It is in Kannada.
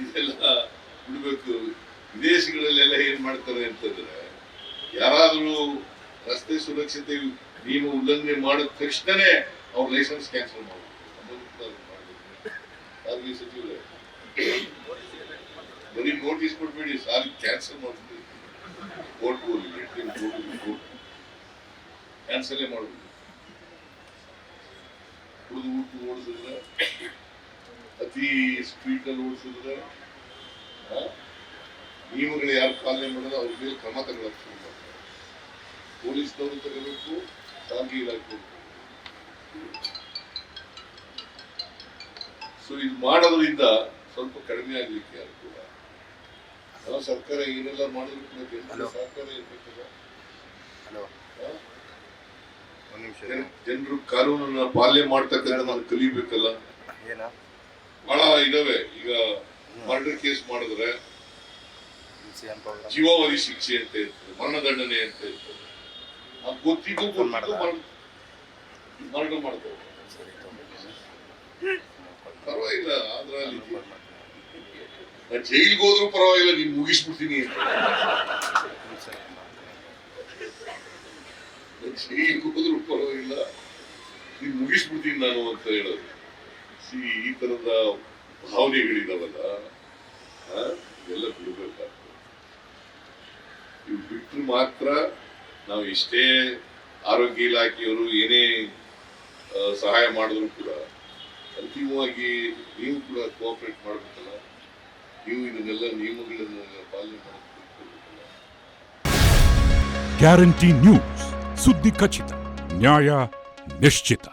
ಇದೆಲ್ಲ ಬಿಡಬೇಕು. ವಿದೇಶಗಳಲ್ಲೆಲ್ಲ ಏನ್ ಮಾಡ್ತಾರೆ ಅಂತಂದ್ರೆ, ಯಾರಾದ್ರೂ ರಸ್ತೆ ಸುರಕ್ಷತೆ ನಿಯಮ ಉಲ್ಲಂಘನೆ ಮಾಡಿದ ತಕ್ಷಣನೇ ಅವ್ರ ಲೈಸೆನ್ಸ್ ಕ್ಯಾನ್ಸಲ್ ಮಾಡಬೇಕು. ಸಾರಿಗೆ ಸಚಿವರೇ, ಬರೀ ನೋಟಿಸ್ ಕೊಡ್ಬೇಡಿ, ಸಾರಿಗೆ ಕ್ಯಾನ್ಸಲ್ ಮಾಡ್ತೀವಿ. ಕೋರ್ಟ್ ಹೋಗಿ ಕ್ಯಾನ್ಸಲೇ ಮಾಡಬೇಕು. ಕುಡಿದು ಓಡಿಸಿದ್ರೆ, ಅತಿ ಸ್ಪೀಡ್ ಅಲ್ಲಿ ಓಡಿಸಿದ್ರೆ, ನಿಯಮಗಳು ಯಾರು ಪಾಲನೆ ಮಾಡೋದು ಅವ್ರ ಮೇಲೆ ಕ್ರಮ ತಗೊಳ್ಳೋಕೆ ಶುರು ಮಾಡ್ತಾರೆ. ಪೊಲೀಸ್ನವರು ತಗೋಬೇಕು, ಸಾರಿಗೆ ಇಲಾಖೆ. ಸೊ ಇದು ಮಾಡೋದ್ರಿಂದ ಸ್ವಲ್ಪ ಕಡಿಮೆ ಆಗ್ಲಿಕ್ಕೆ ಅನುಕೂಲ. ನಾವು ಸರ್ಕಾರ ಏನೆಲ್ಲ ಮಾಡಿದ್ರು ಕೂಡ ಜನರ ಸಹಕಾರ ಇರ್ಬೇಕಲ್ಲ. ಜನರು ಕಾನೂನನ್ನ ಪಾಲನೆ ಮಾಡ್ತಕ್ಕಂಥ ಕಲಿಬೇಕಲ್ಲ. ಬಹಳ ಇದಾವೆ. ಈಗ ಮರ್ಡರ್ ಕೇಸ್ ಮಾಡಿದ್ರೆ ಜೀವಾವಧಿ ಶಿಕ್ಷೆ ಅಂತ ಇರ್ತದೆ, ಮರಣದಂಡನೆ ಅಂತ ಇರ್ತದೆ. ಗೊತ್ತಿದ್ದು ಮರಣ ಮಾಡ್ತಾರೆ. ಪರವಾಗಿಲ್ಲ, ಅದ್ರಲ್ಲಿ ಜೈಲಿಗೆ ಹೋದ್ರೂ ಪರವಾಗಿಲ್ಲ, ನೀನ್ ಮುಗಿಸ್ಬಿಡ್ತೀನಿ ಅಂತ. ಜೈಲಿಗೆ ಹೋದ್ರೂ ಪರವಾಗಿಲ್ಲ, ನೀನ್ ಮುಗಿಸ್ಬಿಡ್ತೀನಿ ನಾನು ಅಂತ ಹೇಳೋದು. ಈ ತರದ ಭಾವನೆಗಳಿದಾವಲ್ಲ, ಎಲ್ಲ ಬಿಡಬೇಕಾಗ್ತದೆ. ಇವು ಬಿಟ್ಟರು ಮಾತ್ರ ನಾವು ಎಷ್ಟೇ ಆರೋಗ್ಯ ಇಲಾಖೆಯವರು ಏನೇ ಸಹಾಯ ಮಾಡಿದ್ರು ಕೂಡ ಅಂತಿಮವಾಗಿ ನೀವು ಕೂಡ ಕೋಆಪರೇಟ್ ಮಾಡಬೇಕಲ್ಲ. ನೀವು ಇದನ್ನೆಲ್ಲ ನಿಯಮಗಳನ್ನು ಪಾಲನೆ ಮಾಡಬೇಕಲ್ಲ. ಗ್ಯಾರಂಟಿ ನ್ಯೂಸ್, ಸುದ್ದಿ ಖಚಿತ, ನ್ಯಾಯ ನಿಶ್ಚಿತ.